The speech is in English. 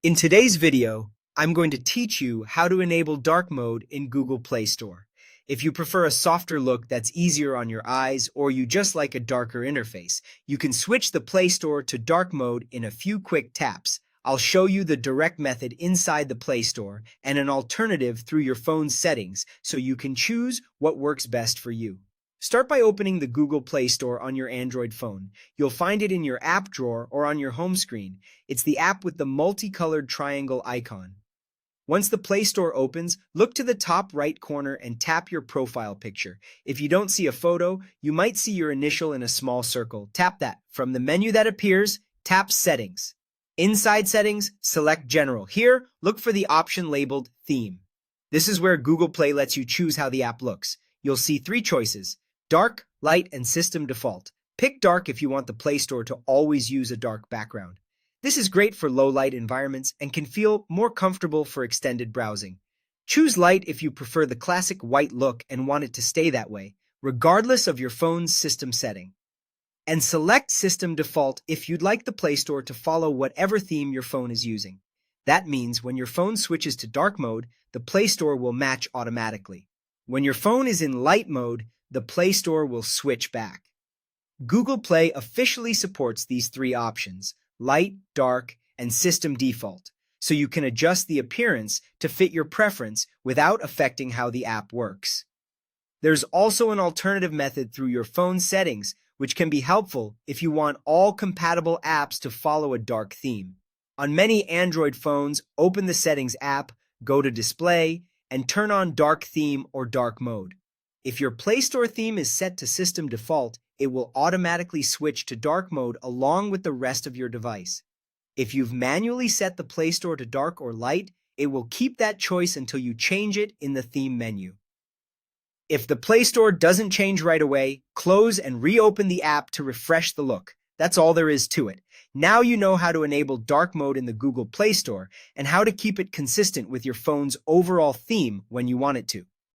In today's video, I'm going to teach you how to enable dark mode in Google Play Store. If you prefer a softer look that's easier on your eyes or you just like a darker interface, you can switch the Play Store to dark mode in a few quick taps. I'll show you the direct method inside the Play Store and an alternative through your phone's settings so you can choose what works best for you. Start by opening the Google Play Store on your Android phone. You'll find it in your app drawer or on your home screen. It's the app with the multicolored triangle icon. Once the Play Store opens, look to the top right corner and tap your profile picture. If you don't see a photo, you might see your initial in a small circle. Tap that. From the menu that appears, tap Settings. Inside Settings, select General. Here, look for the option labeled Theme. This is where Google Play lets you choose how the app looks. You'll see three choices: dark, light, and system default. Pick dark if you want the Play Store to always use a dark background. This is great for low-light environments and can feel more comfortable for extended browsing. Choose light if you prefer the classic white look and want it to stay that way, regardless of your phone's system setting. And select system default if you'd like the Play Store to follow whatever theme your phone is using. That means when your phone switches to dark mode, the Play Store will match automatically. When your phone is in light mode, the Play Store will switch back. Google Play officially supports these three options: light, dark, and system default, so you can adjust the appearance to fit your preference without affecting how the app works. There's also an alternative method through your phone settings, which can be helpful if you want all compatible apps to follow a dark theme. On many Android phones, open the Settings app, go to Display, and turn on Dark Theme or Dark Mode. If your Play Store theme is set to System Default, it will automatically switch to dark mode along with the rest of your device. If you've manually set the Play Store to dark or light, it will keep that choice until you change it in the theme menu. If the Play Store doesn't change right away, close and reopen the app to refresh the look. That's all there is to it. Now you know how to enable dark mode in the Google Play Store and how to keep it consistent with your phone's overall theme when you want it to.